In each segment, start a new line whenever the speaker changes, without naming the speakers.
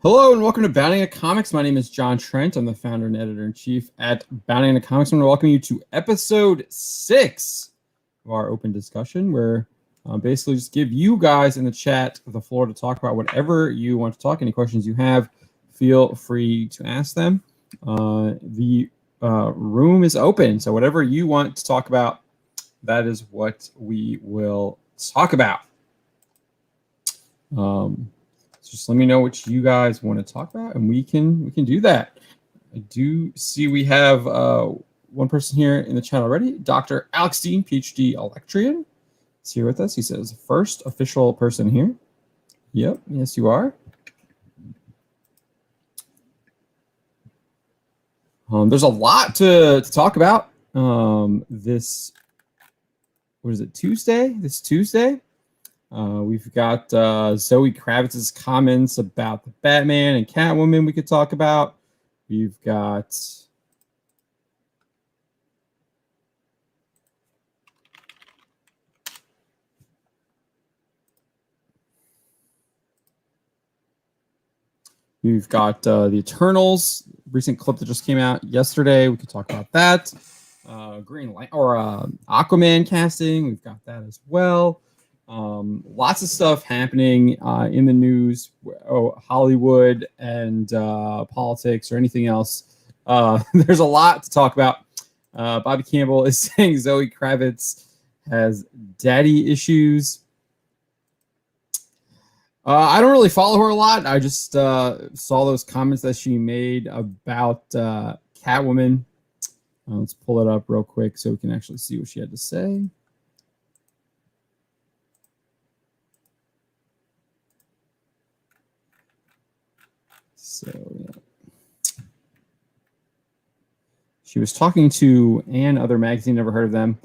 Hello and welcome to Bounding of Comics. My name is John Trent. I'm the founder and editor-in-chief at Bounding of Comics. I want to welcome you to episode 6 of our open discussion, where basically just give you guys in the chat the floor to talk about whatever you want to talk. Any questions you have, feel free to ask them. The room is open, so whatever you want to talk about, that is what we will talk about. Just let me know what you guys want to talk about, and we can do that. I do see we have one person here in the chat already. Dr. Alex Dean, PhD Electrian, is here with us. He says, first official person here. Yep, yes, you are. There's a lot to talk about this, what is it, Tuesday? This Tuesday? We've got Zoe Kravitz's comments about the Batman and Catwoman we could talk about. We've got the Eternals recent clip that just came out yesterday. We could talk about that. Green Light or Aquaman casting. We've got that as well. Lots of stuff happening in the news, Hollywood and politics or anything else. There's a lot to talk about. Bobby Campbell is saying Zoe Kravitz has daddy issues. I don't really follow her a lot. I just saw those comments that she made about Catwoman. Let's pull it up real quick so we can actually see what she had to say. So, yeah. She was talking to Other Magazine, never heard of them,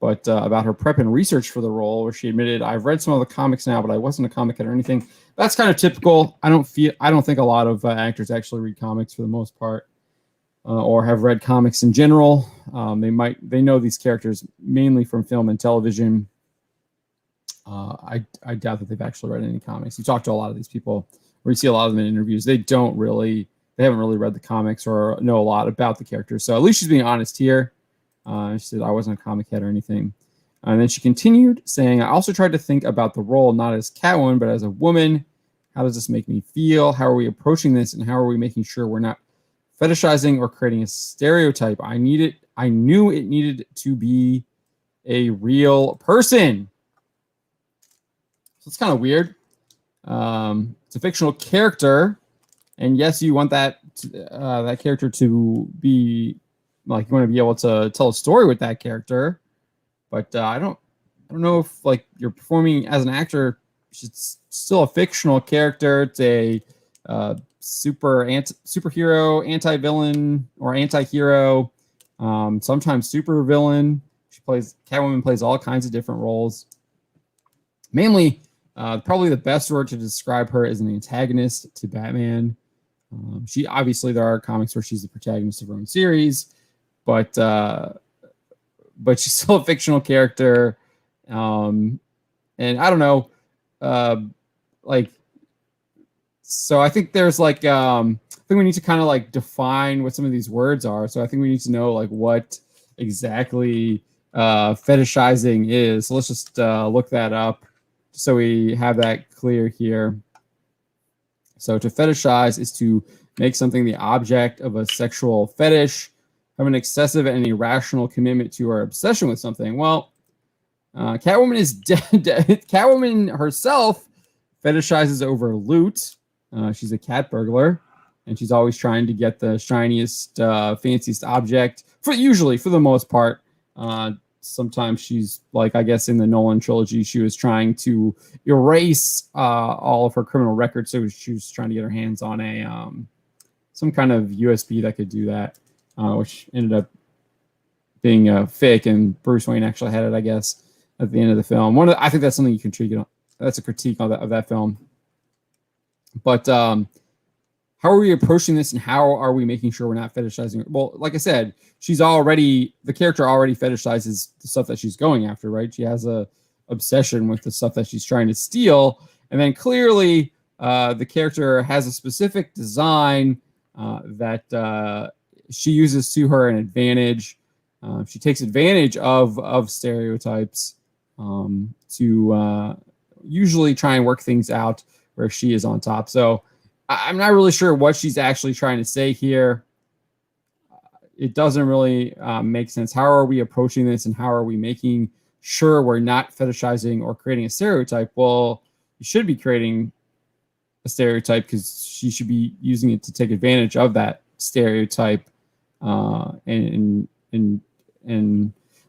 but about her prep and research for the role, where she admitted, I've read some of the comics now, but I wasn't a comic head or anything. That's kind of typical. I don't think a lot of actors actually read comics for the most part, or have read comics in general. They know these characters mainly from film and television. I doubt that they've actually read any comics. You talk to a lot of these people, or you see a lot of them in interviews. They haven't really read the comics or know a lot about the characters. So at least she's being honest here. She said, I wasn't a comic head or anything. And then she continued saying, I also tried to think about the role not as Catwoman, but as a woman. How does this make me feel? How are we approaching this? And how are we making sure we're not fetishizing or creating a stereotype? I knew it needed to be a real person. So it's kind of weird. It's a fictional character, and yes, you want that character to be like, you want to be able to tell a story with that character, but I don't know if like you're performing as an actor. It's still a fictional character. It's a superhero, anti-villain, or anti-hero, sometimes super villain. Catwoman plays all kinds of different roles. Mainly, probably the best word to describe her is an antagonist to Batman. She obviously, there are comics where she's the protagonist of her own series, but she's still a fictional character. And I don't know, so I think there's I think we need to kind of like define what some of these words are. So I think we need to know like what exactly fetishizing is. So let's just look that up so we have that clear here. So to fetishize is to make something the object of a sexual fetish, have an excessive and irrational commitment to or obsession with something. Well, Catwoman is dead. Catwoman herself fetishizes over loot. She's a cat burglar, and she's always trying to get the shiniest, fanciest object. For the most part. Sometimes she's like, I guess in the Nolan trilogy, she was trying to erase all of her criminal records. So she was trying to get her hands on a some kind of USB that could do that, which ended up being fake. And Bruce Wayne actually had it, I guess, at the end of the film. I think that's something you can critique on. That's a critique of that film. But how are we approaching this, and how are we making sure we're not fetishizing her? Well, like I said, the character already fetishizes the stuff that she's going after, right? She has a obsession with the stuff that she's trying to steal. And then clearly the character has a specific design that she uses to her an advantage. She takes advantage of stereotypes to usually try and work things out where she is on top. So I'm not really sure what she's actually trying to say here. It doesn't really make sense. How are we approaching this, and how are we making sure we're not fetishizing or creating a stereotype? Well, you should be creating a stereotype because she should be using it to take advantage of that stereotype and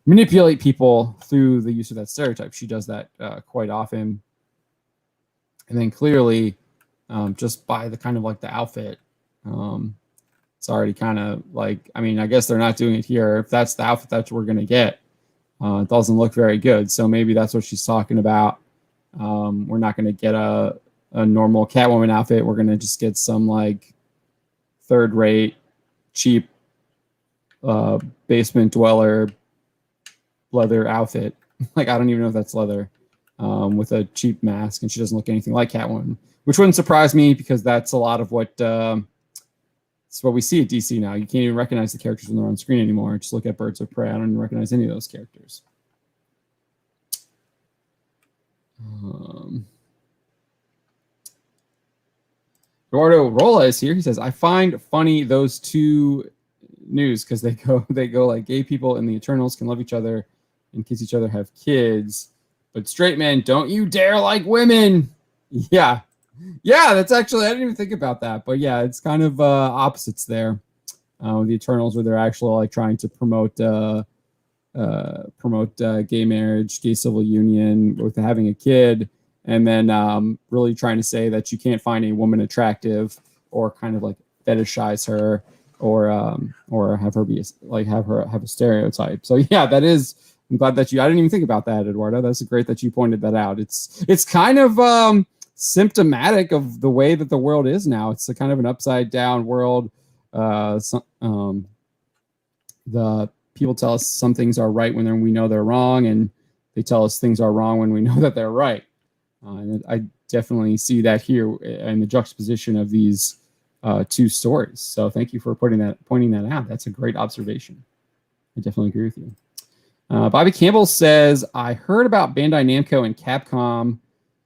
manipulate people through the use of that stereotype. She does that quite often. And then clearly, just by the kind of like the outfit, it's already kind of like, I mean, I guess they're not doing it here. If that's the outfit that we're going to get, it doesn't look very good. So maybe that's what she's talking about. We're not going to get a normal Catwoman outfit. We're going to just get some like third-rate, cheap basement dweller leather outfit. Like, I don't even know if that's leather, with a cheap mask, and she doesn't look anything like Catwoman, which wouldn't surprise me because that's a lot of what it's what we see at DC now. You can't even recognize the characters when they're on screen anymore. Just look at Birds of Prey. I don't even recognize any of those characters. Eduardo Rolla is here. He says, I find funny those two news because they go like gay people in the Eternals can love each other and kiss each other, have kids, but straight men, don't you dare like women. Yeah, that's actually, I didn't even think about that, but yeah, it's kind of opposites there with the Eternals, where they're actually like trying to promote gay marriage, gay civil union with having a kid, and then really trying to say that you can't find a woman attractive or kind of like fetishize her or have her be have a stereotype. So yeah, that is. I'm glad that I didn't even think about that, Eduardo. That's great that you pointed that out. It's kind of symptomatic of the way that the world is now. It's a kind of an upside down world. The people tell us some things are right when we know they're wrong, and they tell us things are wrong when we know that they're right. And I definitely see that here in the juxtaposition of these two stories. So thank you for pointing that out. That's a great observation. I definitely agree with you. Bobby Campbell says, I heard about Bandai Namco and Capcom.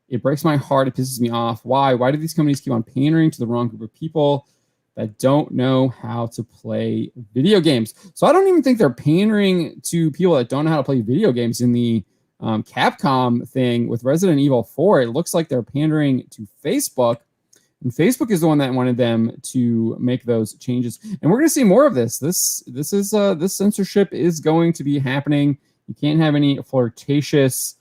It breaks my heart. It pisses me off. Why? Why do these companies keep on pandering to the wrong group of people that don't know how to play video games? So I don't even think they're pandering to people that don't know how to play video games. In the Capcom thing with Resident Evil 4, it looks like they're pandering to Facebook. And Facebook is the one that wanted them to make those changes. And we're going to see more of this. This censorship is going to be happening. You can't have any flirtatious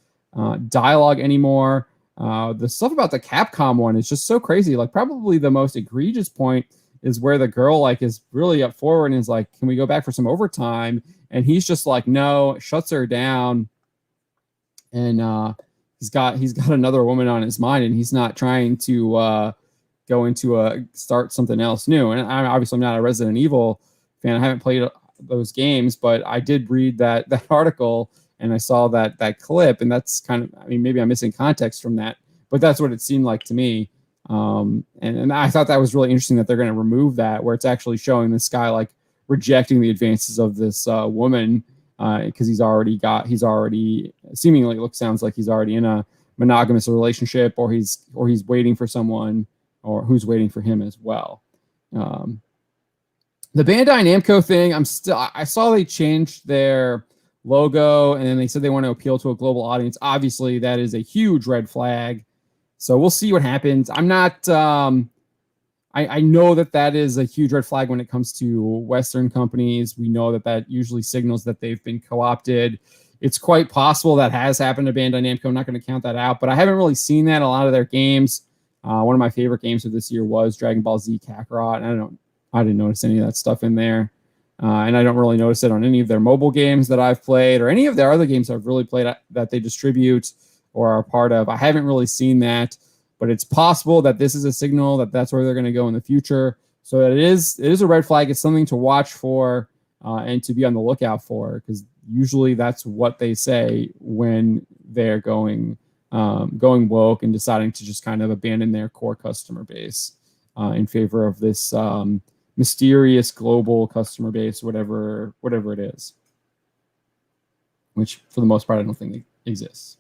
dialogue anymore. The stuff about the Capcom one is just so crazy. Like, probably the most egregious point is where the girl like is really up forward and is like, can we go back for some overtime? And he's just like, no, shuts her down. And he's got another woman on his mind, and he's not trying to go into start something else new. And I'm not a Resident Evil fan. I haven't played those games, but I did read that article, and I saw that clip, and that's kind of, I mean, maybe I'm missing context from that, but that's what it seemed like to me. And I thought that was really interesting that they're going to remove that, where it's actually showing this guy like rejecting the advances of this woman, because he's already seemingly sounds like he's already in a monogamous relationship, or he's waiting for someone, or who's waiting for him as well. The Bandai Namco thing, I saw they changed their logo, and then they said they want to appeal to a global audience. Obviously, that is a huge red flag. So we'll see what happens. I'm not. I know that is a huge red flag when it comes to Western companies. We know that usually signals that they've been co-opted. It's quite possible that has happened to Bandai Namco. I'm not going to count that out, but I haven't really seen that in a lot of their games. One of my favorite games of this year was Dragon Ball Z Kakarot. I didn't notice any of that stuff in there. And I don't really notice it on any of their mobile games that I've played, or any of their other games I've really played that they distribute or are a part of. I haven't really seen that, but it's possible that this is a signal that that's where they're going to go in the future. So that it is a red flag. It's something to watch for and to be on the lookout for, because usually that's what they say when they're going going woke and deciding to just kind of abandon their core customer base in favor of this mysterious global customer base, whatever it is, which for the most part I don't think exists.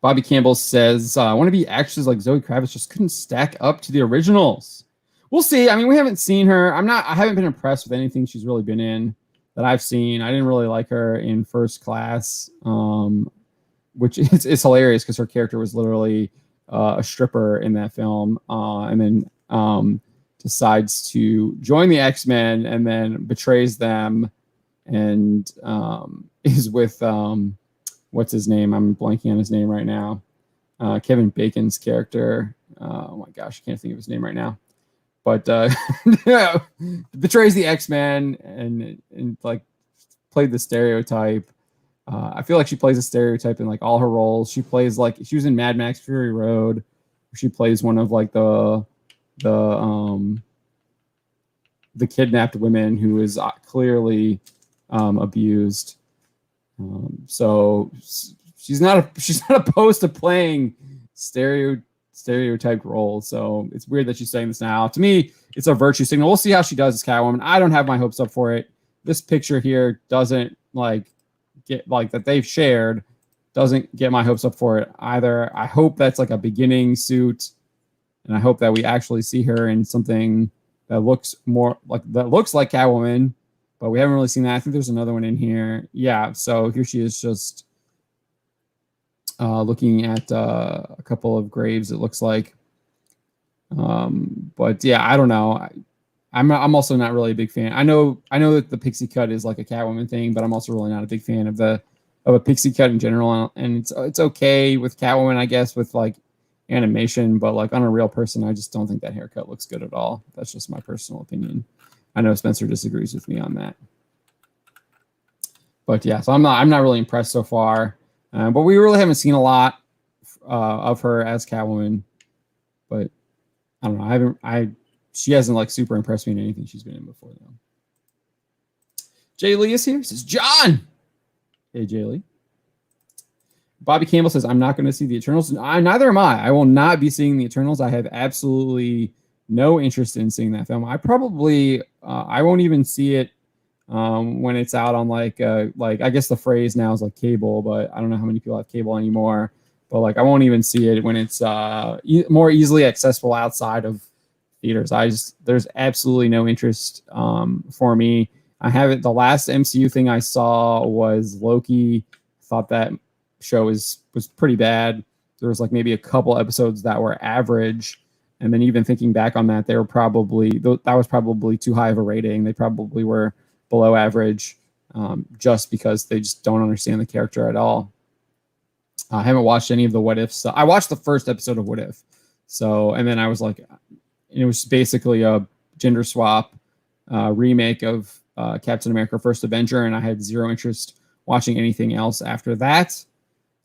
Bobby Campbell says, I want to be actresses like Zoe Kravitz just couldn't stack up to the originals. We'll see. I mean, we haven't seen her. I haven't been impressed with anything she's really been in that I've seen. I didn't really like her in First Class, which is hilarious because her character was literally a stripper in that film, and then decides to join the X-Men and then betrays them and is with what's his name? I'm blanking on his name right now. Kevin Bacon's character. Oh my gosh, I can't think of his name right now. But betrays the X-Men and like played the stereotype. I feel like she plays a stereotype in like all her roles. She plays like she was in Mad Max Fury Road. She plays one of like the kidnapped women who is clearly abused. So she's not opposed to playing stereotyped roles. So it's weird that she's saying this now. To me, it's a virtue signal. We'll see how she does as Catwoman. I don't have my hopes up for it. This picture here doesn't like get like that they've shared doesn't get my hopes up for it either. I hope that's like a beginning suit, and I hope that we actually see her in something that looks like Catwoman, but we haven't really seen that. I think there's another one in here. Yeah, so here she is just looking at a couple of graves, it looks like. But yeah, I don't know. I'm also not really a big fan. I know that the pixie cut is like a Catwoman thing, but I'm also really not a big fan of a pixie cut in general. And it's okay with Catwoman, I guess, with like animation, but like on a real person, I just don't think that haircut looks good at all. That's just my personal opinion. I know Spencer disagrees with me on that. But yeah, so I'm not really impressed so far. But we really haven't seen a lot of her as Catwoman. But I don't know. She hasn't like super impressed me in anything she's been in before though. Jay Lee is here. He says, John. Hey, Jay Lee. Bobby Campbell says, I'm not going to see the Eternals. Neither am I. I will not be seeing the Eternals. I have absolutely no interest in seeing that film. I probably I won't even see it when it's out on like I guess the phrase now is like cable, but I don't know how many people have cable anymore. But like I won't even see it when it's more easily accessible outside of theaters. There's absolutely no interest for me. I haven't. The last MCU thing I saw was Loki. Thought that show was pretty bad. There was like maybe a couple episodes that were average, and then even thinking back on that, that was probably too high of a rating. They probably were below average, just because they just don't understand the character at all. I haven't watched any of the What If stuff. I watched the first episode of What If, and then I was like, it was basically a gender swap remake of Captain America: First Avenger, and I had zero interest watching anything else after that.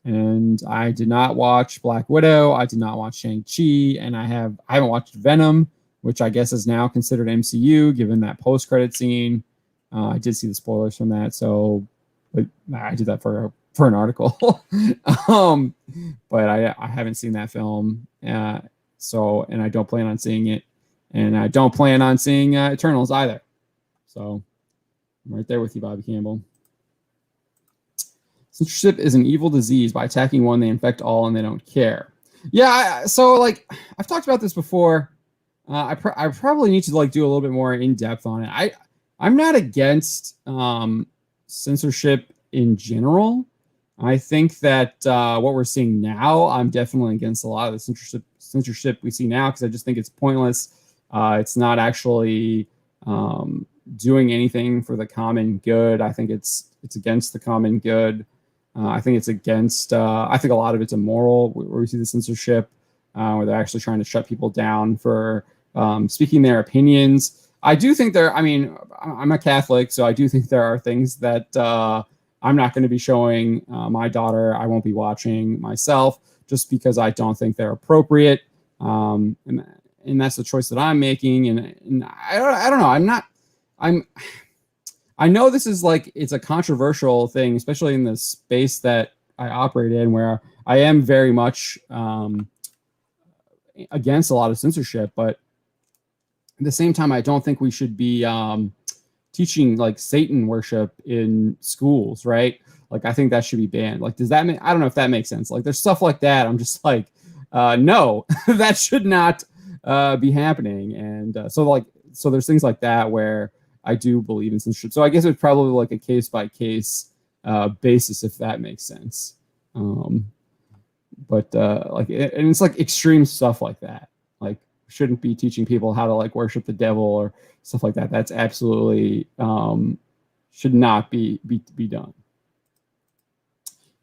And I did not watch Black Widow. I did not watch Shang-Chi, and I haven't watched Venom, which I guess is now considered MCU given that post-credit scene. I did see the spoilers from that, but I did that for an article. But I haven't seen that film, and I don't plan on seeing it, and I don't plan on seeing Eternals either. So I'm right there with you, Bobby Campbell. Censorship is an evil disease. By attacking one, they infect all, and they don't care. Yeah, so like I've talked about this before. I probably need to like do a little bit more in depth on it. I'm not against censorship in general. I think that what we're seeing now, I'm definitely against a lot of the censorship we see now, because I just think it's pointless. It's not actually doing anything for the common good. I think it's against the common good. I think it's against. I think a lot of it's immoral, where we see the censorship, where they're actually trying to shut people down for speaking their opinions. I do think I'm a Catholic, so I do think there are things that I'm not going to be showing my daughter. I won't be watching myself, just because I don't think they're appropriate. And that's the choice that I'm making. And I don't know. I know this is like, it's a controversial thing, especially in the space that I operate in, where I am very much against a lot of censorship, but at the same time, I don't think we should be teaching like Satan worship in schools, right? Like, I think that should be banned. Like, does that make, I don't know if that makes sense. Like, there's stuff like that. I'm just like, no, that should not be happening. And so there's things like that where I do believe in censorship. So I guess it's probably like a case by case basis, if that makes sense. But and it's like extreme stuff like that. Like, shouldn't be teaching people how to like worship the devil or stuff like that. That's absolutely should not be done.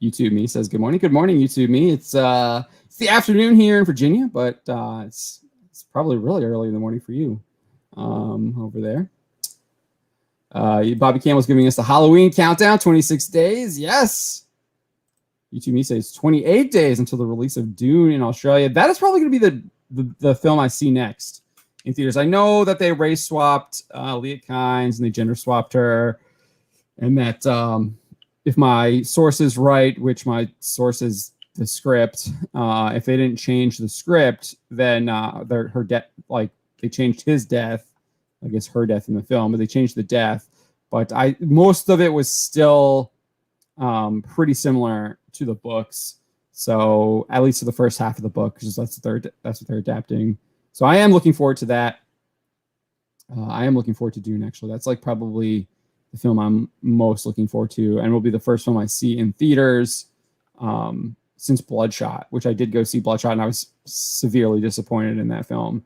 YouTube Me says, good morning. Good morning, YouTube Me. It's the afternoon here in Virginia, but it's probably really early in the morning for you over there. Bobby Campbell's giving us the Halloween countdown, 26 days. Yes. YouTube Me says 28 days until the release of Dune in Australia. That is probably going to be the film I see next in theaters. I know that they race swapped Leah Kynes and they gender swapped her, and that if my source is right, which my source is the script, if they didn't change the script, then her death, like they changed his death, I guess her death in the film, but they changed the death. But most of it was still pretty similar to the books. So at least to the first half of the book, because that's what they're adapting. So I am looking forward to that. I am looking forward to Dune, actually. That's like probably the film I'm most looking forward to, and will be the first film I see in theaters since Bloodshot, which I did go see Bloodshot, and I was severely disappointed in that film.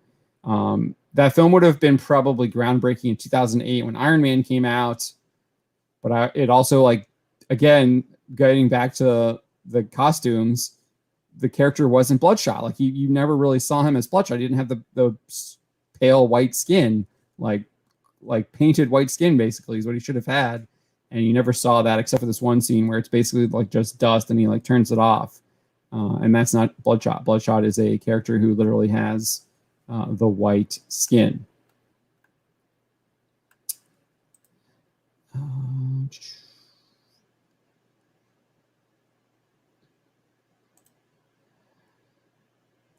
That film would have been probably groundbreaking in 2008 when Iron Man came out, but it also, like, again, getting back to the costumes, the character wasn't Bloodshot. Like, you never really saw him as Bloodshot. He didn't have the pale white skin, like painted white skin, basically, is what he should have had. And you never saw that except for this one scene where it's basically like just dust and he like turns it off. And that's not Bloodshot. Bloodshot is a character who literally has the white skin.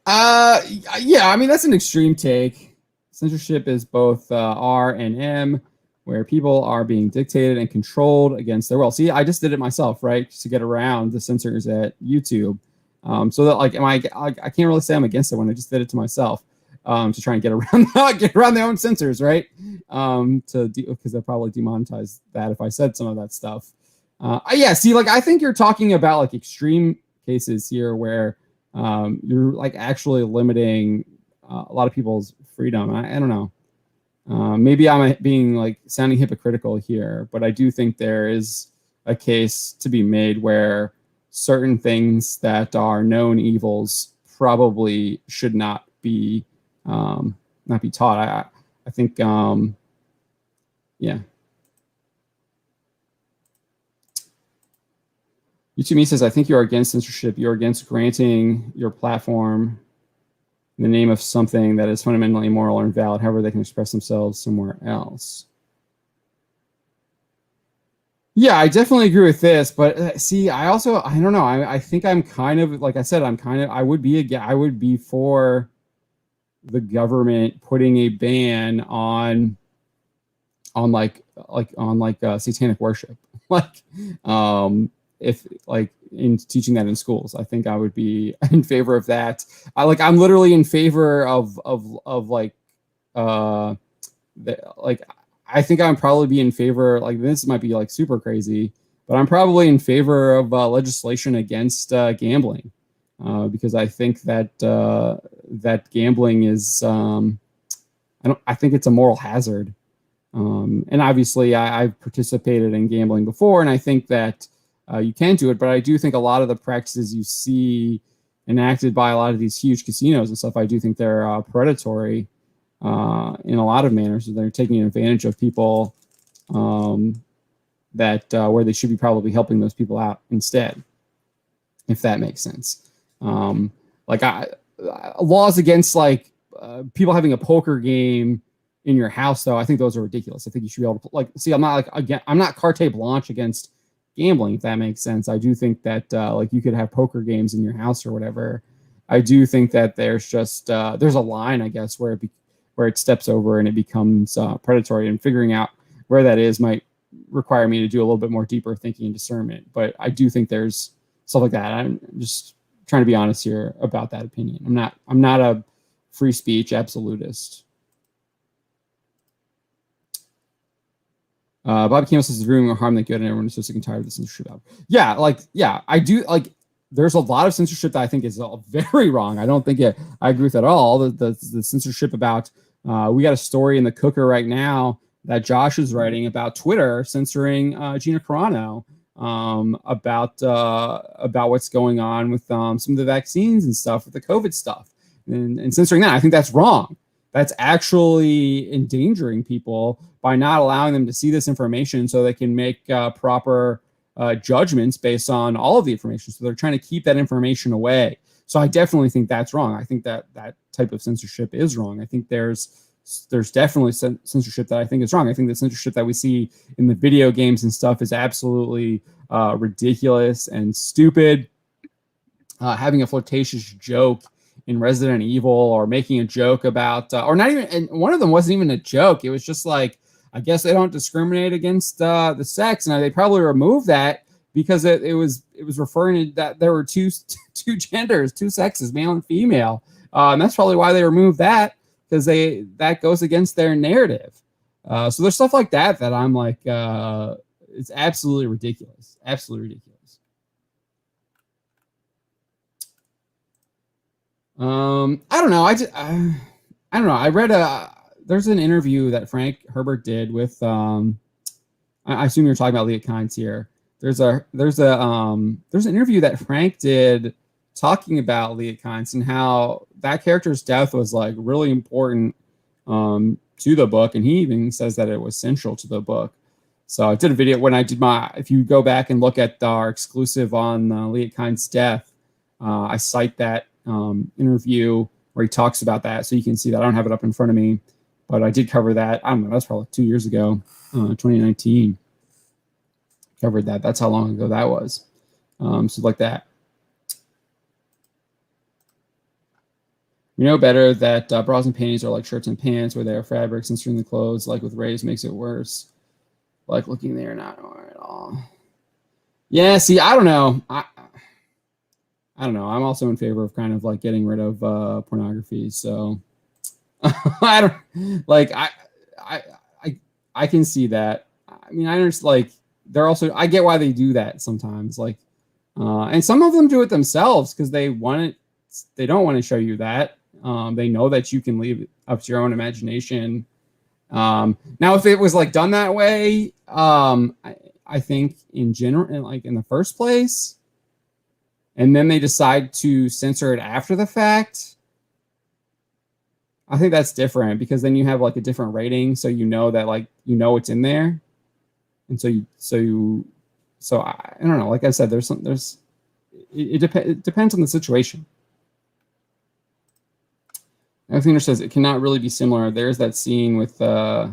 Yeah, I mean, that's an extreme take. Censorship is both R and M, where people are being dictated and controlled against their will. See, I just did it myself, right, to get around the censors at YouTube. So that, like, I can't really say I'm against it when I just did it to myself, to try and get around their own censors, right? Because they'll probably demonetize that if I said some of that stuff. Yeah, see, like, I think you're talking about like extreme cases here where you're like actually limiting a lot of people's freedom. I don't know. Maybe I'm being like sounding hypocritical here, but I do think there is a case to be made where certain things that are known evils probably should not be taught. I think yeah. YouTube says, I think you are against censorship. You're against granting your platform in the name of something that is fundamentally immoral or invalid. However, they can express themselves somewhere else. Yeah, I definitely agree with this, but see, I don't know. I think I'm kind of, like I said, I would be for the government putting a ban on satanic worship, if like in teaching that in schools. I think I would be in favor of that. I'm literally in favor of I think I'm probably be in favor, like, this might be like super crazy, but I'm probably in favor of legislation against gambling, because I think that that gambling is I think it's a moral hazard, and obviously I've participated in gambling before, and I think that you can do it, but I do think a lot of the practices you see enacted by a lot of these huge casinos and stuff, I do think they're predatory in a lot of manners. They're taking advantage of people that where they should be probably helping those people out instead, if that makes sense. Laws against people having a poker game in your house, though, I think those are ridiculous. I think you should be able to I'm not carte blanche against gambling, if that makes sense. I do think that like you could have poker games in your house or whatever. I do think that there's just there's a line, I guess, where it steps over and it becomes predatory, and figuring out where that is might require me to do a little bit more deeper thinking and discernment. But I do think there's stuff like that. I'm just trying to be honest here about that opinion. I'm not a free speech absolutist. Bobby Campbell says agreeing will harm the good, and everyone is so sick and tired of the censorship. Yeah, I do like. There's a lot of censorship that I think is very wrong. I don't think I agree with it at all. The censorship about we got a story in the cooker right now that Josh is writing about Twitter censoring Gina Carano about what's going on with some of the vaccines and stuff with the COVID stuff, and censoring that. I think that's wrong. That's actually endangering people by not allowing them to see this information so they can make proper judgments based on all of the information. So they're trying to keep that information away. So I definitely think that's wrong. I think that type of censorship is wrong. I think there's definitely censorship that I think is wrong. I think the censorship that we see in the video games and stuff is absolutely ridiculous and stupid. Having a flirtatious joke in Resident Evil, or making a joke about, or not even, and one of them wasn't even a joke. It was just like, I guess they don't discriminate against the sex, and they probably removed that because it was referring to that there were two genders, two sexes, male and female, and that's probably why they removed that, because that goes against their narrative. So there's stuff like that I'm like, it's absolutely ridiculous, absolutely ridiculous. I don't know. I don't know. I read there's an interview that Frank Herbert did with I assume you're talking about Leah Kynes here. There's an interview that Frank did talking about Leah Kynes and how that character's death was like really important to the book, and he even says that it was central to the book. So I did a video when I did if you go back and look at our exclusive on Leah Kynes' death, I cite that interview where he talks about that, so you can see that. I don't have it up in front of me, but I did cover that. I don't know, that's probably 2 years ago, 2019. Covered that. That's how long ago that was. So like that. We know better that bras and panties are like shirts and pants, where they are fabric. Censoring the clothes, like with rays, makes it worse. Like looking there, not at all. Yeah, see, I don't know. I don't know. I'm also in favor of kind of like getting rid of pornography. So I don't like. I can see that. I mean, I understand. Like, they're also. I get why they do that sometimes. Like, and some of them do it themselves because they want it. They don't want to show you that. They know that you can leave it up to your own imagination. Now, if it was like done that way, I think in general, like in the first place, and then they decide to censor it after the fact, I think that's different, because then you have like a different rating, so you know that like it's in there, and so I don't know. Like I said, it depends on the situation. Alexander says it cannot really be similar. There's that scene with girlie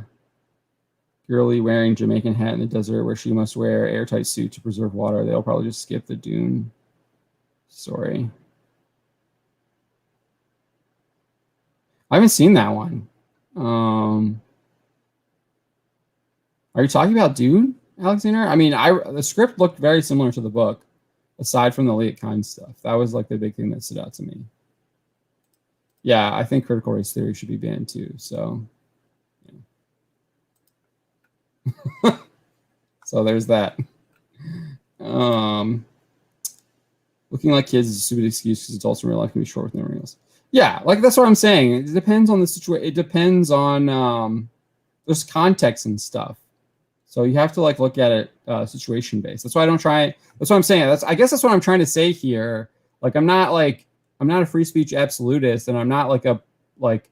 wearing Jamaican hat in the desert where she must wear airtight suit to preserve water. They'll probably just skip the Dune story. I haven't seen that one. Are you talking about Dune, Alexander? I mean, the script looked very similar to the book, aside from the Leah Kynes stuff. That was like the big thing that stood out to me. Yeah, I think critical race theory should be banned too. So, yeah. So there's that. Looking like kids is a stupid excuse because adults in real life can be short with no reels. Yeah, like that's what I'm saying. It depends on the situation. It depends on there's context and stuff. So you have to like look at it situation based. That's why I don't try. That's what I'm saying. I guess that's what I'm trying to say here. Like I'm not a free speech absolutist, and I'm not like a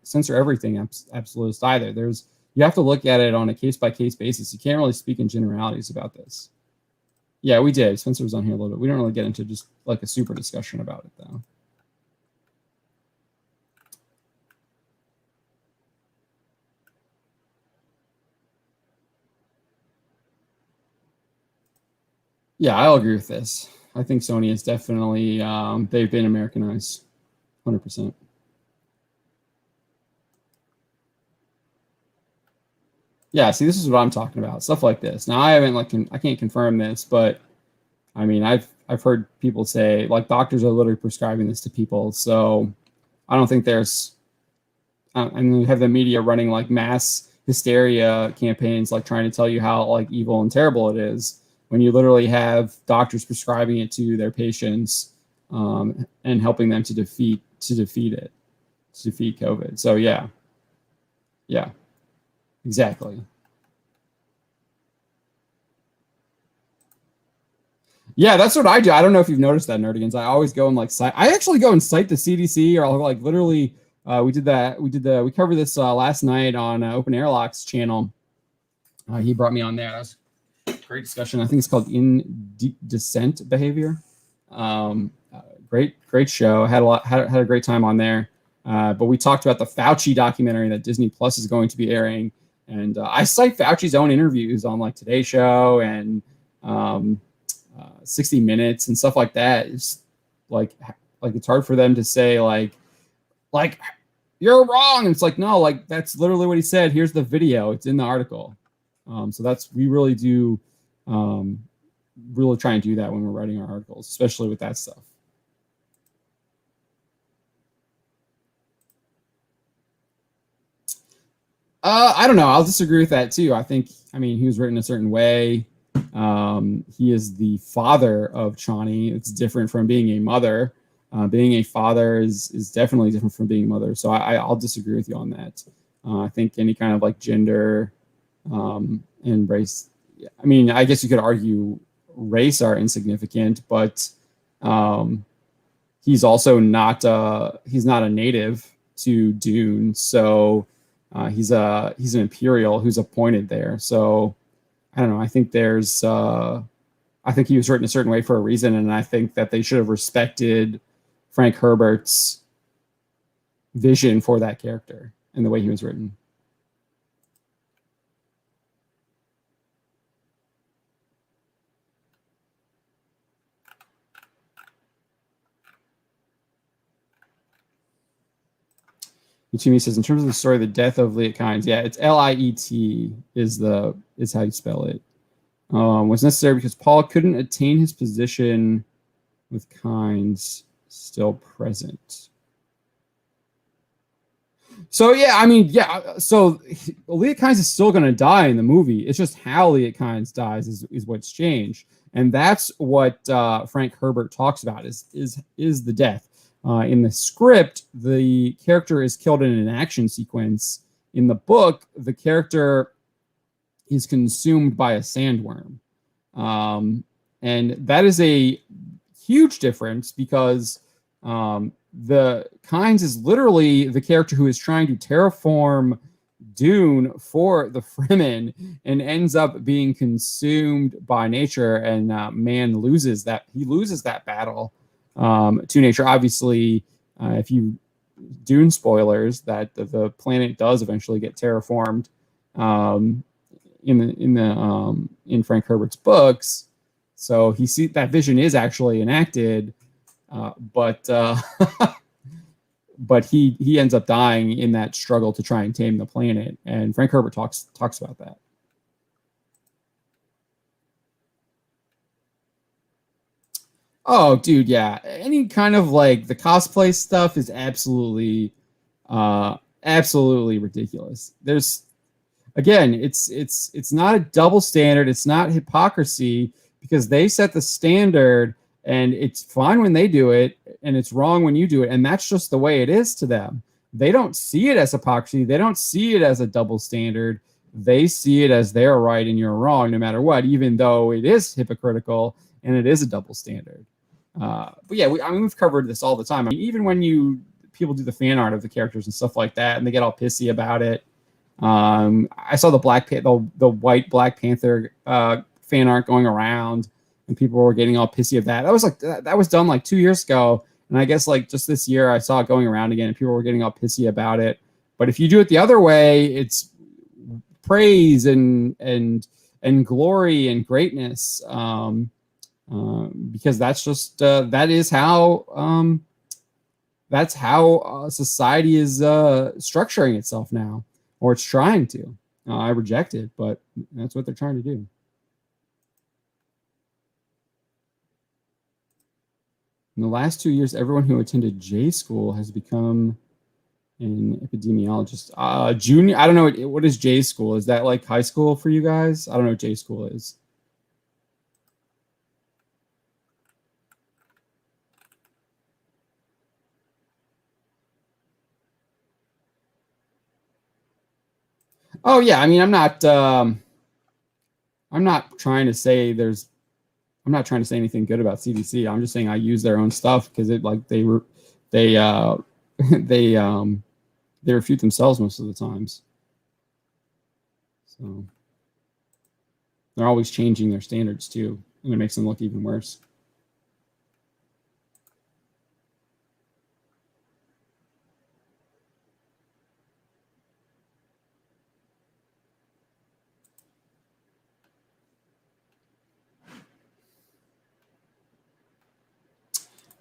censor everything absolutist either. You have to look at it on a case by case basis. You can't really speak in generalities about this. Yeah, we did. Spencer was on here a little bit. We don't really get into just like a super discussion about it though. Yeah, I'll agree with this. I think Sony is definitely they've been Americanized, 100%. Yeah, see, this is what I'm talking about. Stuff like this. Now, I haven't I can't confirm this, but I mean, I've heard people say like doctors are literally prescribing this to people. So I don't think there's and we have the media running like mass hysteria campaigns, like trying to tell you how like evil and terrible it is when you literally have doctors prescribing it to their patients and helping them to defeat it, to defeat COVID. So yeah, yeah, exactly. Yeah, that's what I do. I don't know if you've noticed that, Nerdigans. I always go and like cite. I actually go and cite the CDC, or I'll like literally. We did that. We covered this last night on Open Airlock's channel. He brought me on there. That was a great discussion. I think it's called Indecent Behavior. Great show. Had a great time on there. But we talked about the Fauci documentary that Disney Plus is going to be airing, and I cite Fauci's own interviews on like Today Show and 60 Minutes and stuff like that. It's like it's hard for them to say like you're wrong. And it's like, no, like that's literally what he said. Here's the video. It's in the article. So we really do really try and do that when we're writing our articles, especially with that stuff. I don't know. I'll disagree with that too. I mean, he was written a certain way. He is the father of Chani. It's different from being a mother. Being a father is definitely different from being a mother. So I'll disagree with you on that. I think any kind of like gender and race. I mean, I guess you could argue race are insignificant, but he's also not he's not a native to Dune, so he's an Imperial who's appointed there. So I don't know. I think I think he was written a certain way for a reason, and I think that they should have respected Frank Herbert's vision for that character and the way he was written. Uchimi says, in terms of the story, the death of Liet Kynes, yeah, it's Liet is how you spell it. Was necessary because Paul couldn't attain his position with Kynes still present. So yeah, I mean, yeah. So Liet Kynes is still going to die in the movie. It's just how Liet Kynes dies is what's changed, and that's what Frank Herbert talks about is the death. In the script, the character is killed in an action sequence. In the book, the character is consumed by a sandworm. And that is a huge difference because the Kynes is literally the character who is trying to terraform Dune for the Fremen and ends up being consumed by nature, and man loses that. He loses that battle to nature. Obviously, if you Dune spoilers, that the planet does eventually get terraformed in Frank Herbert's books. So that vision is actually enacted, but but he ends up dying in that struggle to try and tame the planet, and Frank Herbert talks about that. Oh, dude, yeah. Any kind of like the cosplay stuff is absolutely ridiculous. There's again, it's not a double standard. It's not hypocrisy because they set the standard, and it's fine when they do it, and it's wrong when you do it, and that's just the way it is to them. They don't see it as hypocrisy. They don't see it as a double standard. They see it as they're right and you're wrong, no matter what, even though it is hypocritical and it is a double standard. But yeah, we've covered this all the time. I mean, even when people do the fan art of the characters and stuff like that, and they get all pissy about it. I saw the white Black Panther fan art going around, and people were getting all pissy of that. That was done like 2 years ago, and I guess like just this year I saw it going around again, and people were getting all pissy about it. But if you do it the other way, it's praise and glory and greatness. because that's just that is how society is structuring itself now, or it's trying to. I reject it, but that's what they're trying to do. In the last 2 years, everyone who attended J school has become an epidemiologist. Junior, I don't know. What is J school? Is that like high school for you guys? I don't know what J school is. Oh yeah, I mean, I'm not trying to say I'm not trying to say anything good about CDC. I'm just saying I use their own stuff because it like they they refute themselves most of the times. So they're always changing their standards too, and it makes them look even worse.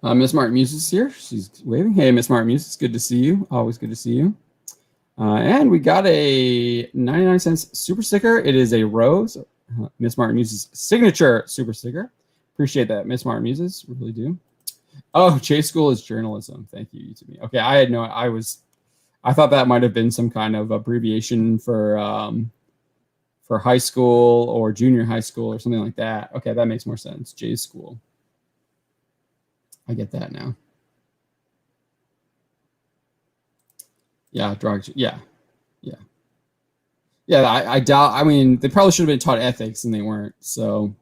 Miss Martin Muse is here. She's waving. Hey, Miss Martin Muse, it's good to see you. Always good to see you. And we got a 99 cents super sticker. It is a rose. Miss Martin Muse's signature super sticker. Appreciate that, Miss Martin Muses. Really do. Oh, J school is journalism. Thank you to me. Okay, I thought that might have been some kind of abbreviation for high school or junior high school or something like that. Okay, that makes more sense. J school. I get that now. Yeah, drugs. Yeah. I doubt. I mean, they probably should have been taught ethics, and they weren't. So,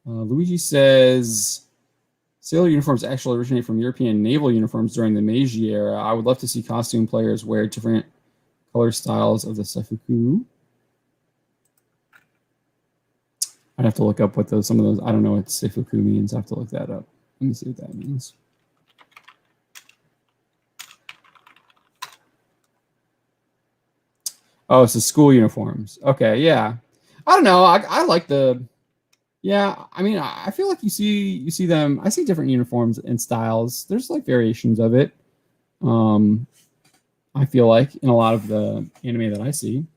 Luigi says sailor uniforms actually originate from European naval uniforms during the Meiji era. I would love to see costume players wear different color styles of the seifuku. I'd have to look up what some of those. I don't know what seifuku means. I have to look that up. Let me see what that means. Oh, it's the school uniforms. Okay, yeah. I don't know. I like the. Yeah, I mean, I feel like you see them. I see different uniforms and styles. There's like variations of it. I feel like in a lot of the anime that I see,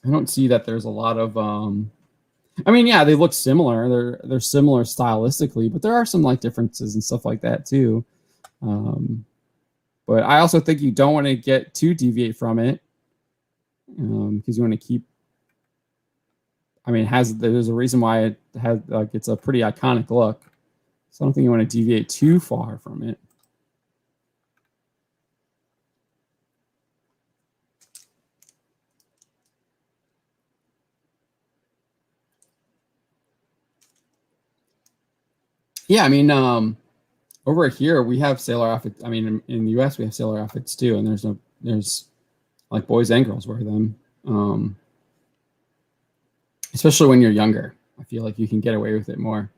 I don't see that there's a lot of. I mean, yeah, they look similar. They're similar stylistically, but there are some like differences and stuff like that too. But I also think you don't want to get too deviate from it. Because you want to keep. I mean, there's a reason why it has like it's a pretty iconic look, so I don't think you want to deviate too far from it. Yeah, I mean, over here we have sailor outfits. I mean, in the U.S. we have sailor outfits too, and there's like boys and girls wear them. Especially when you're younger. I feel like you can get away with it more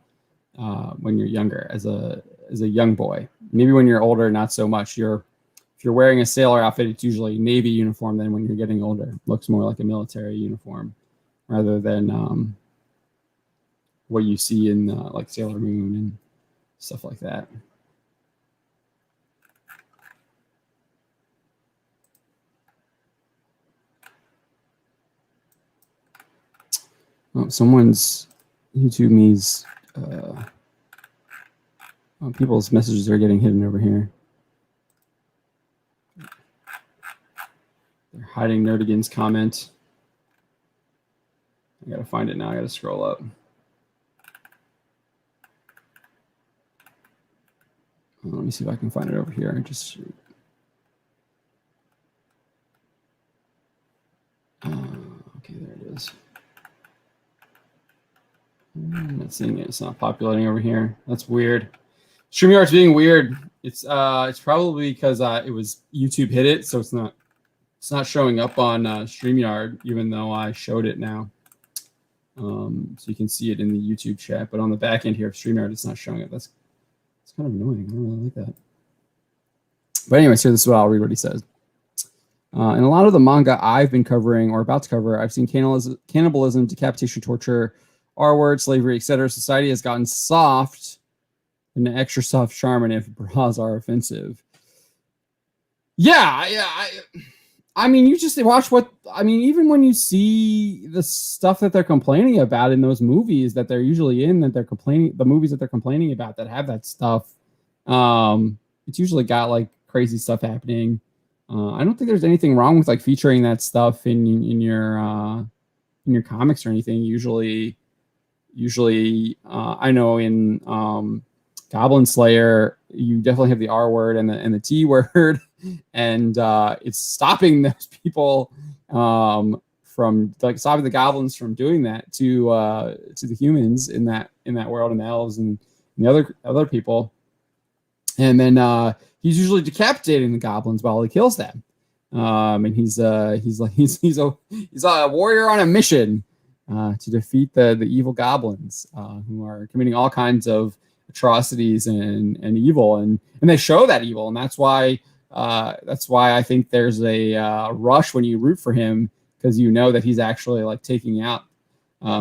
when you're younger as a young boy. Maybe when you're older, not so much. If you're wearing a sailor outfit, it's usually Navy uniform. Then when you're getting older, it looks more like a military uniform rather than what you see in like Sailor Moon and stuff like that. Oh, someone's YouTube me's people's messages are getting hidden over here. They're hiding Nerdigan's comment. I gotta find it now. I gotta scroll up. Let me see if I can find it over here. Okay, there it is. I'm not seeing it. It's not populating over here. That's weird. StreamYard's being weird. It's probably because it was YouTube hit it, so it's not showing up on StreamYard, even though I showed it now. So you can see it in the YouTube chat, but on the back end here of StreamYard, it's not showing it. It's kind of annoying. I don't really like that. But anyways, here, this is what I'll read what he says. And a lot of the manga I've been covering or about to cover, I've seen cannibalism, decapitation, torture, R-word, slavery, etc. Society has gotten soft, and an extra soft charm, if bras are offensive. Yeah. I mean, you just watch what I mean. Even when you see the stuff that they're complaining about in those movies that they're usually in, that they're complaining, the movies that they're complaining about that have that stuff, it's usually got like crazy stuff happening. I don't think there's anything wrong with like featuring that stuff in your comics or anything. Usually, I know in Goblin Slayer, you definitely have the R word and the T word, and it's stopping those people from like stopping the goblins from doing that to the humans in that world, and the elves and the other people. And then he's usually decapitating the goblins while he kills them. And he's a warrior on a mission to defeat the evil goblins who are committing all kinds of atrocities and evil, and they show that evil, and that's why I think there's a rush when you root for him, because you know that he's actually like taking out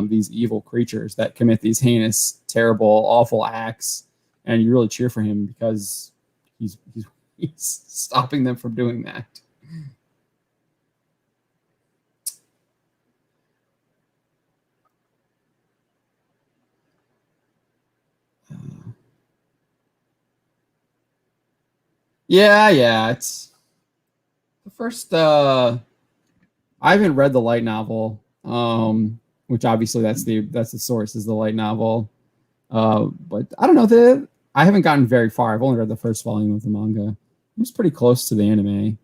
these evil creatures that commit these heinous, terrible, awful acts, and you really cheer for him because he's stopping them from doing that. Yeah, it's the first. I haven't read the light novel, which obviously that's the source is the light novel. But I don't know, I haven't gotten very far. I've only read the first volume of the manga. It's pretty close to the anime.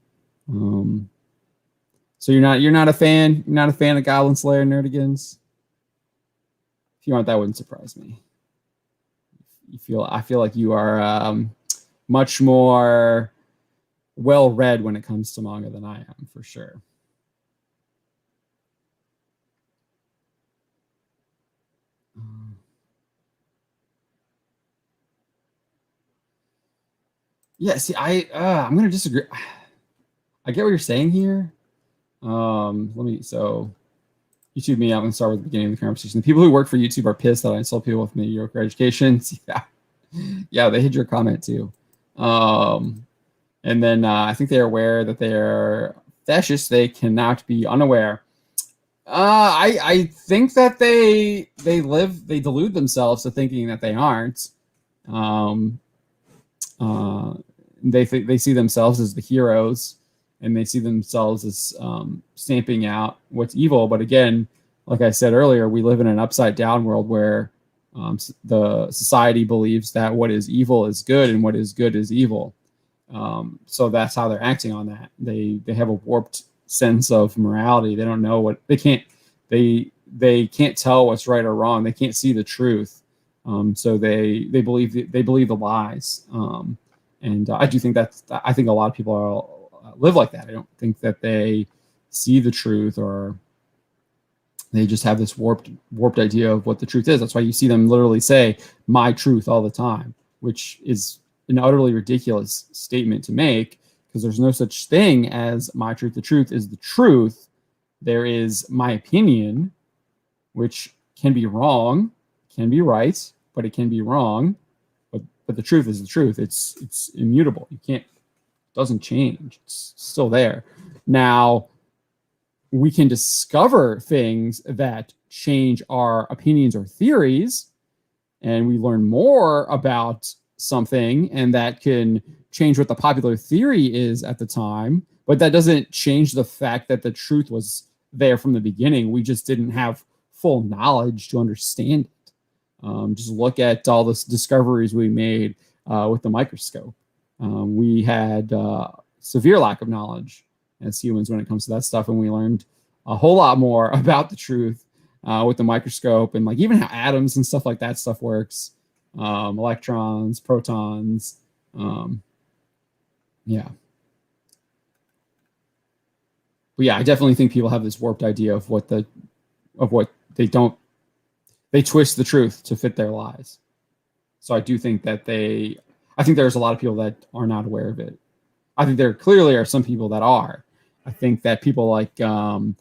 So you're not a fan. You're not a fan of Goblin Slayer, Nerdigans. If you aren't, that wouldn't surprise me. I feel like you are much more well read when it comes to manga than I am, for sure. Yeah, see, I'm gonna disagree. I get what you're saying here. So YouTube me. I'm gonna start with the beginning of the conversation. The people who work for YouTube are pissed that I insult people with mediocre educations. Yeah, they hit your comment too. And then I think they're aware that they're fascist. They cannot be unaware. I think that they delude themselves to thinking that they aren't. They see themselves as the heroes, and they see themselves as stamping out what's evil. But again, like I said earlier, we live in an upside down world where the society believes that what is evil is good and what is good is evil. So that's how they're acting on that. They have a warped sense of morality. They don't know what they can't tell what's right or wrong. They can't see the truth. So they believe the lies. And I do think I think a lot of people live like that. I don't think that they see the truth, or they just have this warped idea of what the truth is. That's why you see them literally say "my truth" all the time, which is an utterly ridiculous statement to make, because there's no such thing as my truth. The truth is the truth. There is my opinion, which can be wrong, can be right, but it can be wrong. But the truth is the truth. It's immutable. It doesn't change. It's still there. Now, we can discover things that change our opinions or theories, and we learn more about something, and that can change what the popular theory is at the time. But that doesn't change the fact that the truth was there from the beginning. We just didn't have full knowledge to understand it. Just look at all the discoveries we made with the microscope. We had severe lack of knowledge as humans when it comes to that stuff, and we learned a whole lot more about the truth with the microscope, and like even how atoms and stuff like that stuff works, electrons, protons. Yeah. But yeah, I definitely think people have this warped idea of what they don't. They twist the truth to fit their lies. So I do think that I think there's a lot of people that are not aware of it. I think there clearly are some people that are, I think that people like Hunter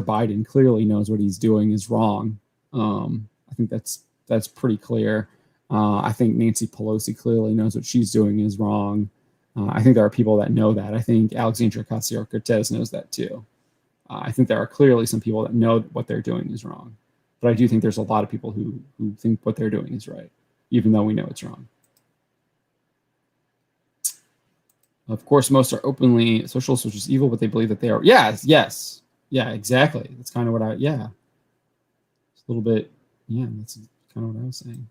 Biden clearly knows what he's doing is wrong. I think that's pretty clear. I think Nancy Pelosi clearly knows what she's doing is wrong. I think there are people that know that. I think Alexandria Ocasio-Cortez knows that too. I think there are clearly some people that know what they're doing is wrong. But I do think there's a lot of people who think what they're doing is right, even though we know it's wrong. Of course, most are openly socialists, which is evil, but they believe that they are. Yes. Yeah, exactly. That's kind of what yeah. It's a little bit, yeah, that's kind of what I was saying.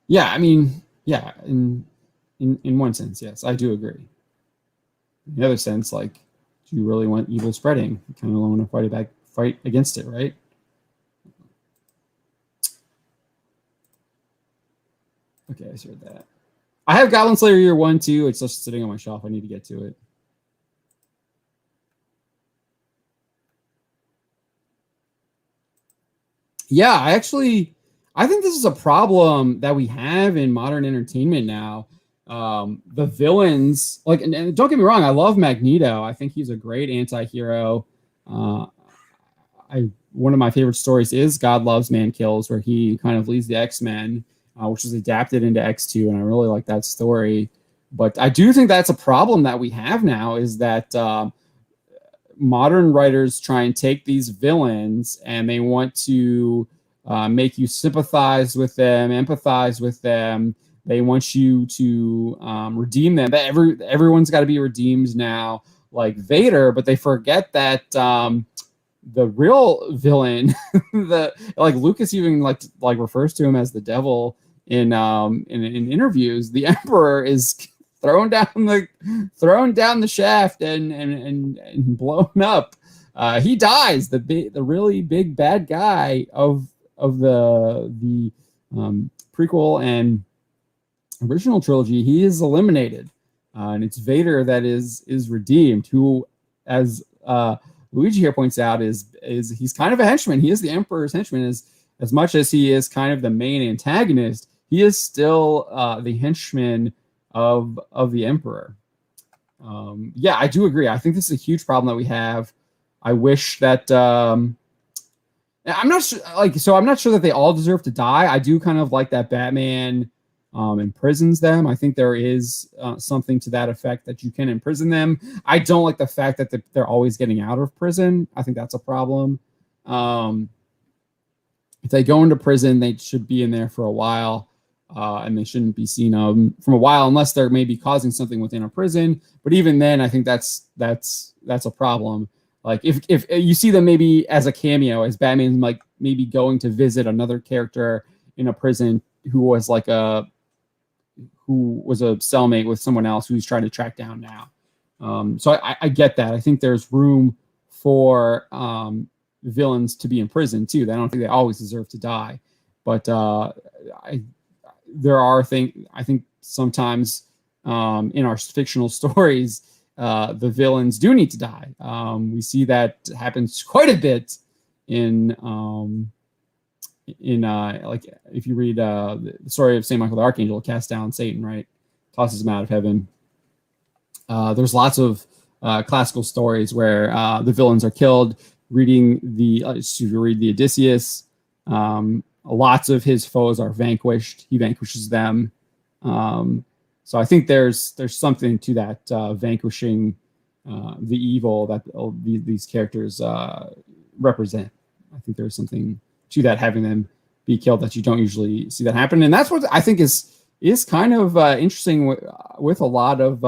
Yeah, I mean, yeah, in one sense, yes, I do agree. In the other sense, like, do you really want evil spreading? You kind of want to fight against it, right? Okay, I just read that. I have Goblin Slayer Year 1 too. It's just sitting on my shelf. I need to get to it. Yeah, I think this is a problem that we have in modern entertainment now. The villains, like, and don't get me wrong, I love Magneto. I think he's a great anti-hero. One of my favorite stories is God Loves, Man Kills, where he kind of leads the X-Men, which was adapted into X2, and I really like that story. But I do think that's a problem that we have now, is that modern writers try and take these villains and they want to make you sympathize with them, empathize with them. They want you to redeem them. Everyone's got to be redeemed now, like Vader, but they forget that the real villain, like Lucas even like refers to him as the devil in interviews. The Emperor is thrown down the shaft and blown up. He dies. The really big bad guy of the prequel and original trilogy, he is eliminated, and it's Vader that is redeemed. Who, as Luigi here points out, is he's kind of a henchman. He is the Emperor's henchman. As much as he is kind of the main antagonist, he is still the henchman of the Emperor. Yeah, I do agree. I think this is a huge problem that we have. I wish that I'm not sure, I'm not sure that they all deserve to die. I do kind of like that Batman imprisons them. I think there is something to that effect, that you can imprison them. I don't like the fact that they're always getting out of prison. I think that's a problem. If they go into prison, they should be in there for a while. And they shouldn't be seen from a while, unless they're maybe causing something within a prison. But even then, I think that's a problem. Like if you see them maybe as a cameo, as Batman, like maybe going to visit another character in a prison who was a cellmate with someone else who's trying to track down now. So I get that. I think there's room for villains to be in prison too. I don't think they always deserve to die, but there are things, I think sometimes in our fictional stories, the villains do need to die. We see that happens quite a bit in like if you read the story of St. Michael the Archangel, cast down Satan, right? Tosses him out of heaven. There's lots of classical stories where the villains are killed. Reading if you read the Odysseus, lots of his foes are vanquished. He vanquishes them. So I think there's something to that, vanquishing the evil that these characters represent. I think there's something to that, having them be killed, that you don't usually see that happen. And that's what I think is kind of interesting with a lot of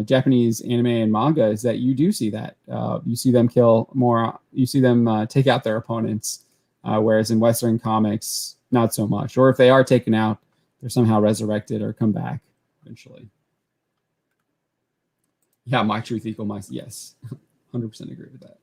Japanese anime and manga, is that you do see that. You see them kill more. You see them take out their opponents. Whereas in Western comics, not so much. Or if they are taken out, they're somehow resurrected or come back eventually. Yeah, my truth equal my, yes, 100% agree with that.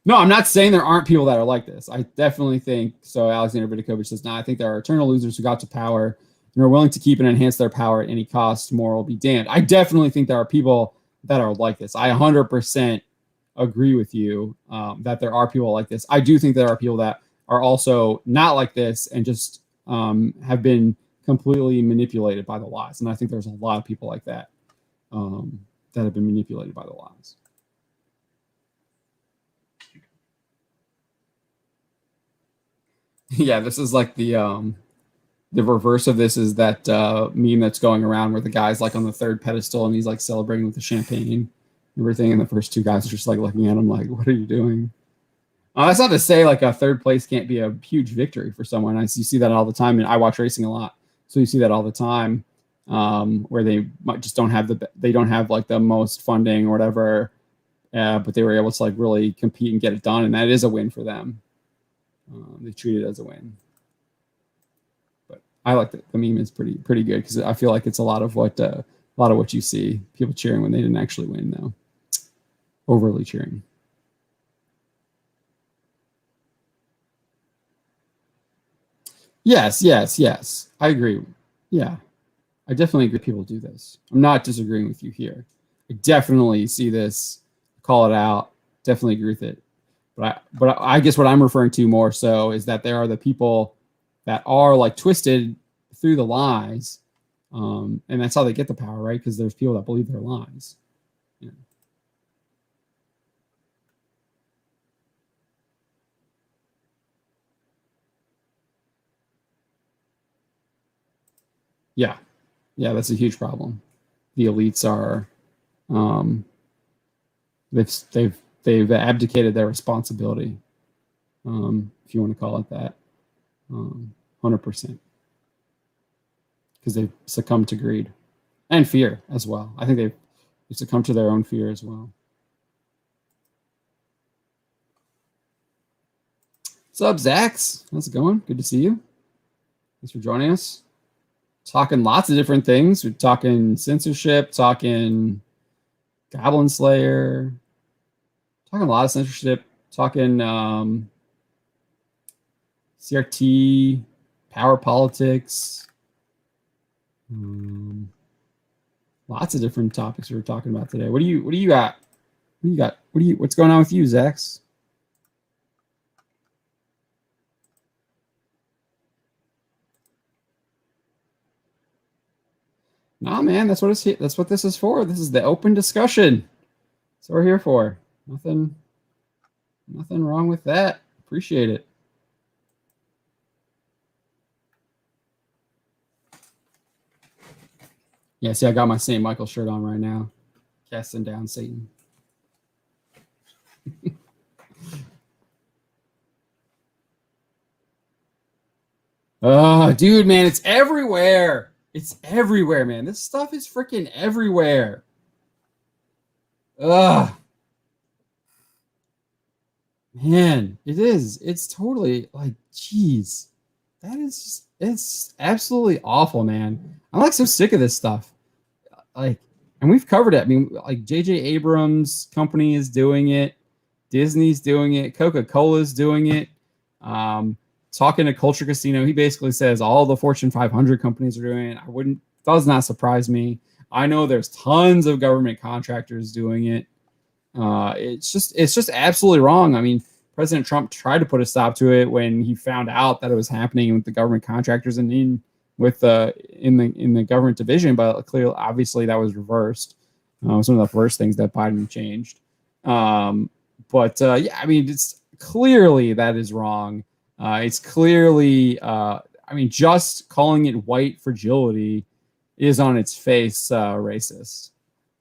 No, I'm not saying there aren't people that are like this. I definitely think so. Alexander Vidakovich says, no, I think there are eternal losers who got to power and are willing to keep and enhance their power at any cost. Moral be damned. I definitely think there are people that are like this. I 100% agree with you that there are people like this. I do think there are people that are also not like this and just have been completely manipulated by the lies. And I think there's a lot of people like that that have been manipulated by the lies. Yeah, this is like the reverse of this is that meme that's going around where the guy's like on the third pedestal and he's like celebrating with the champagne and everything, and the first two guys are just like looking at him like, "What are you doing?" That's not to say like a third place can't be a huge victory for someone. You see that all the time, and I watch racing a lot, so you see that all the time where they might just don't have like the most funding or whatever, but they were able to like really compete and get it done, and that is a win for them. They treat it as a win. But I like that the meme is pretty good because I feel like it's a lot of what you see, people cheering when they didn't actually win, though, overly cheering. Yes. I agree. Yeah, I definitely agree people do this. I'm not disagreeing with you here. I definitely see this, call it out, definitely agree with it. But I guess what I'm referring to more so is that there are the people that are like twisted through the lies, and that's how they get the power, right? Because there's people that believe their lies. Yeah. Yeah, that's a huge problem. The elites are, they've abdicated their responsibility, if you want to call it that, 100%, because they've succumbed to greed and fear as well. I think they've succumbed to their own fear as well. What's up, Zax? How's it going? Good to see you. Thanks for joining us. Talking lots of different things. We're talking censorship, talking Goblin Slayer, talking a lot of censorship, talking CRT, power politics, lots of different topics we were talking about today. What do you got? What's going on with you, Zax? Nah, man, that's what this is for. This is the open discussion. That's what we're here for. Nothing wrong with that. Appreciate it. Yeah, see, I got my St. Michael shirt on right now. Casting down Satan. Oh, dude, man, it's everywhere. It's everywhere, man. This stuff is freaking everywhere. Ugh. Man, it is. It's totally like, geez. That is just, it's absolutely awful, man. I'm like so sick of this stuff. Like, and we've covered it. I mean, like J.J. Abrams' company is doing it. Disney's doing it. Coca-Cola's doing it. Talking to Culture Casino, he basically says all the Fortune 500 companies are doing it. Does not surprise me. I know there's tons of government contractors doing it. It's just absolutely wrong. I mean, President Trump tried to put a stop to it when he found out that it was happening with the government contractors and in the government division, but clearly, obviously, that was reversed. Some of the first things that Biden changed. Yeah, I mean, it's clearly that is wrong. It's clearly, I mean, just calling it white fragility is on its face racist.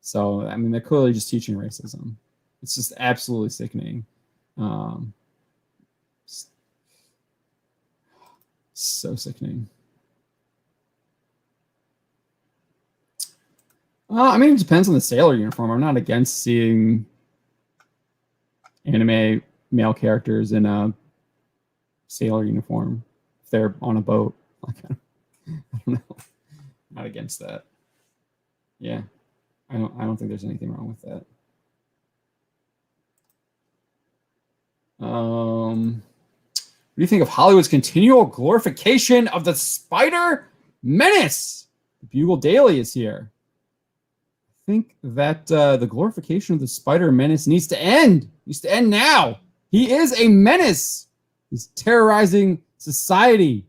So, I mean, they're clearly just teaching racism. It's just absolutely sickening. So sickening. I mean, it depends on the sailor uniform. I'm not against seeing anime male characters in a sailor uniform if they're on a boat. Like, I don't know. I'm not against that. Yeah, I don't think there's anything wrong with that. What do you think of Hollywood's continual glorification of the Spider Menace? The Bugle Daily is here. I think that the glorification of the Spider Menace needs to end. Needs to end now. He is a menace. He's terrorizing society.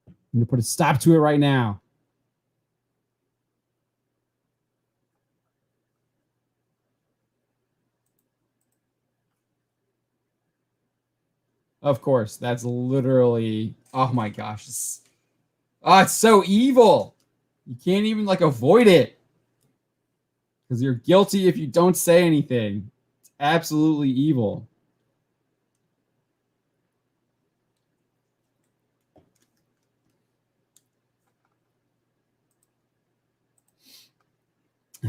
I'm going to put a stop to it right now. Of course, that's literally, oh my gosh. It's so evil. You can't even like avoid it because you're guilty if you don't say anything. It's absolutely evil.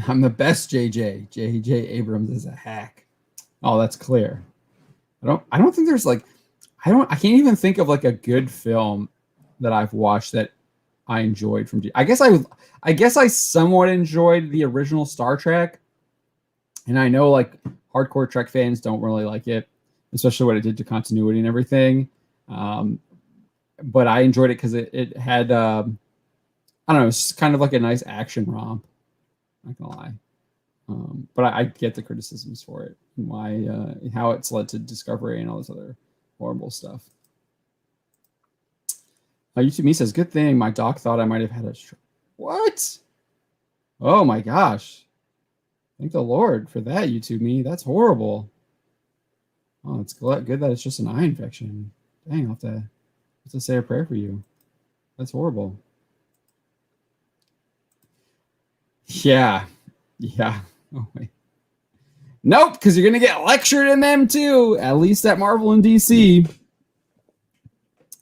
I'm the best JJ. JJ Abrams is a hack. Oh, that's clear. I don't think there's like I can't even think of like a good film that I've watched that I enjoyed from I guess I somewhat enjoyed the original Star Trek. And I know like hardcore Trek fans don't really like it, especially what it did to continuity and everything. But I enjoyed it because it had I don't know, it's kind of like a nice action romp. Not gonna lie. But I get the criticisms for it and why how it's led to Discovery and all this other horrible stuff. YouTube Me says, good thing my doc thought I might have had a stroke. What? Oh my gosh. Thank the Lord for that, YouTube Me. That's horrible. Oh, it's good that it's just an eye infection. Dang, I'll have to say a prayer for you. That's horrible. Yeah. Yeah. Oh, wait. Nope, because you're going to get lectured in them too, at least at Marvel and DC.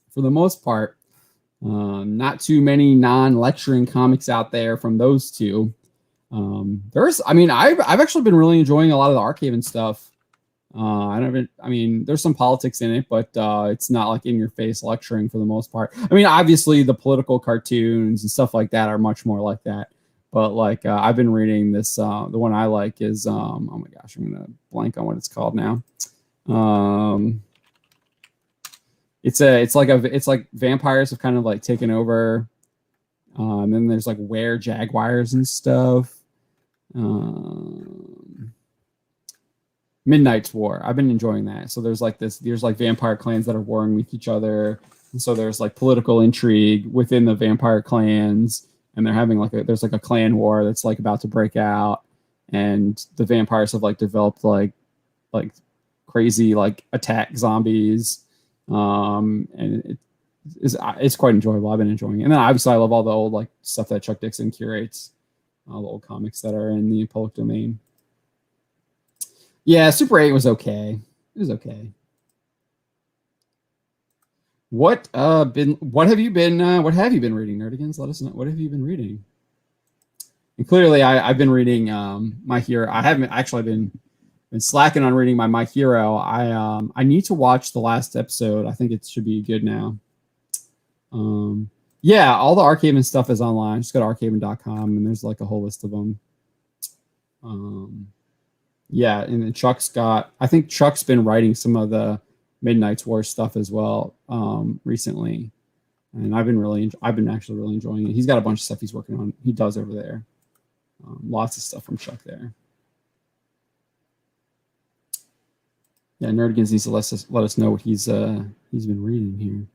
For the most part. Not too many non-lecturing comics out there from those two. I've actually been really enjoying a lot of the Archaven stuff. There's some politics in it, but it's not like in your face lecturing for the most part. I mean, obviously the political cartoons and stuff like that are much more like that. But like I've been reading this. The one I like is oh my gosh, I'm gonna blank on what it's called now. It's like vampires have kind of like taken over. And then there's like were jaguars and stuff. Midnight's War. I've been enjoying that. So there's like vampire clans that are warring with each other. And so there's like political intrigue within the vampire clans, and they're having there's a clan war that's like about to break out, and the vampires have like developed like crazy like attack zombies. And it's quite enjoyable. I've been enjoying it. And then obviously I love all the old like stuff that Chuck Dixon curates, all the old comics that are in the public domain. Yeah, Super 8 was okay. It was okay. What have you been reading, Nerdigans? Let us know. What have you been reading? And clearly I've been reading My Hero. I haven't actually been slacking on reading My Hero. I need to watch the last episode. I think it should be good now. Yeah, all the Archaven stuff is online. Just go to archaven.com and there's like a whole list of them. Yeah, and then I think Chuck's been writing some of the Midnight's War stuff as well recently. And I've been actually really enjoying it. He's got a bunch of stuff he's working on. He does over there. Lots of stuff from Chuck there. Yeah, Nerdigans needs to let us know what he's been reading here.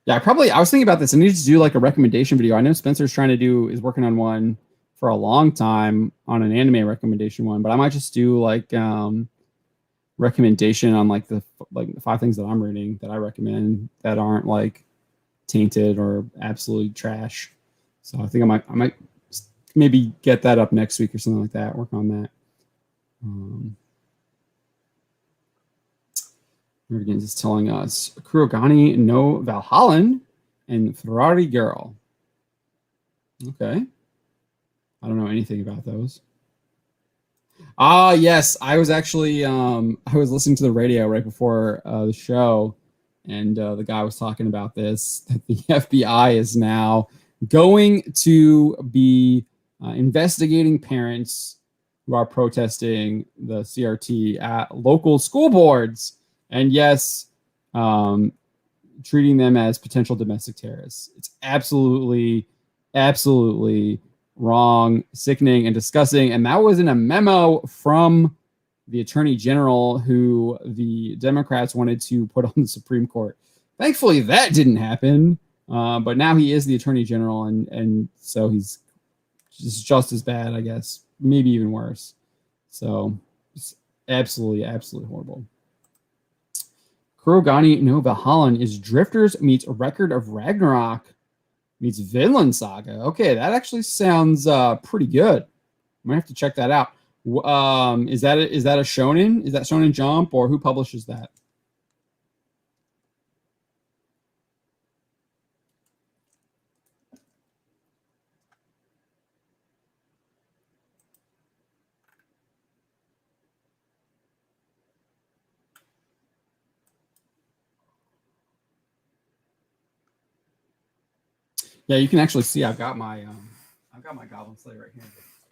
Yeah, I was thinking about this. I need to do like a recommendation video. I know Spencer's is working on one for a long time on an anime recommendation one, but I might just do like recommendation on like the 5 things that I'm reading that I recommend that aren't like tainted or absolutely trash. So I think I might maybe get that up next week or something like that. Work on that. Nerdigans is telling us Kurogane no Valhallan and Ferrari Girl. Okay. I don't know anything about those. Yes. I was actually I was listening to the radio right before the show, and the guy was talking about this, that the FBI is now going to be investigating parents who are protesting the CRT at local school boards. And yes, treating them as potential domestic terrorists. It's absolutely wrong, sickening, and disgusting. And that was in a memo from the Attorney General who the Democrats wanted to put on the Supreme Court. Thankfully, that didn't happen. But now he is the Attorney General, and so he's just as bad, I guess, maybe even worse. So it's absolutely horrible. Kurogani no Valhalla is Drifters meets Record of Ragnarok meets Vinland Saga. Okay, that actually sounds pretty good. I might have to check that out. Is that a Shonen? Is that Shonen Jump, or who publishes that? Yeah, you can actually see I've got my Goblin Slayer right here.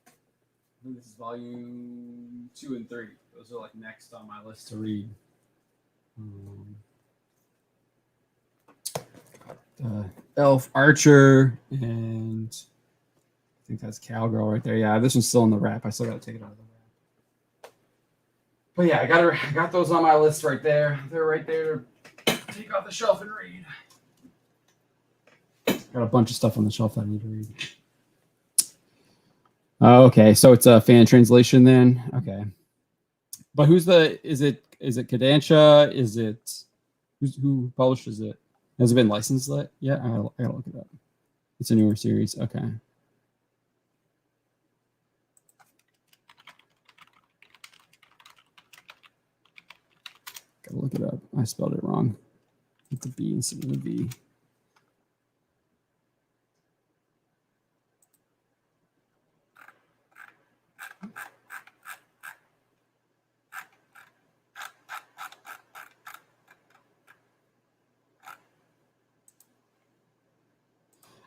I think this is volume 2 and 3. Those are like next on my list to read. Elf Archer, and I think that's Cowgirl right there. Yeah, this one's still in the wrap. I still got to take it out of the wrap. But yeah, I got those on my list right there. They're right there to take off the shelf and read. Got a bunch of stuff on the shelf that I need to read. Okay, so it's a fan translation then. Okay, but is it Kodansha? Is it who publishes it? Has it been licensed yet? I gotta look it up. It's a newer series. Okay. Gotta look it up. I spelled it wrong. With the B instead of the V.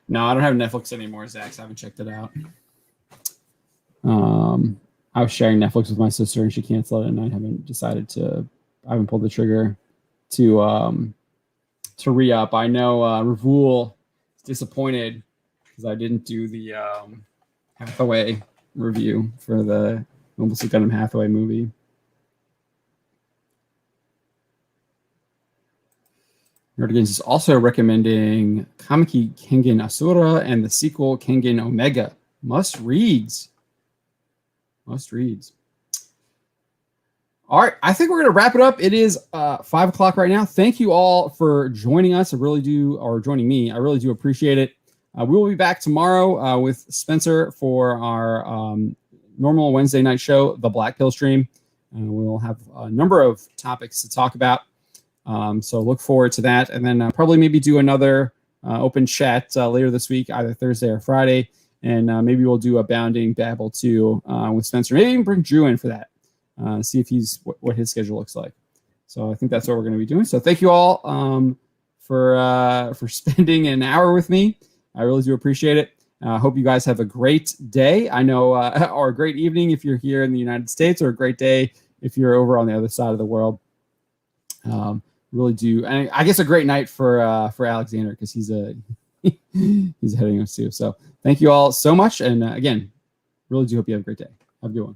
No, I don't have Netflix anymore, Zach. So I haven't checked it out. I was sharing Netflix with my sister, and she canceled it, and I haven't pulled the trigger to re-up. I know Ravul is disappointed because I didn't do the Hathaway review for the Mobile Suit Gundam Hathaway movie. Nerdigens is also recommending Kamiki Kengen Asura and the sequel Kengen Omega. Must reads. All right, I think we're going to wrap it up. It is 5 o'clock right now. Thank you all for joining us. Joining me. I really do appreciate it. We will be back tomorrow with Spencer for our normal Wednesday night show, the Black Pill stream. We'll have a number of topics to talk about. So look forward to that. And then probably maybe do another open chat later this week, either Thursday or Friday. And maybe we'll do a Bounding Babel 2 with Spencer. Maybe even bring Drew in for that. See if what his schedule looks like. So I think that's what we're going to be doing. So thank you all for spending an hour with me. I really do appreciate it. I hope you guys have a great day. I know, or a great evening if you're here in the United States, or a great day if you're over on the other side of the world. Really do, and I guess a great night for Alexander, because he's heading us too. So thank you all so much, and again, really do hope you have a great day. Have a good one.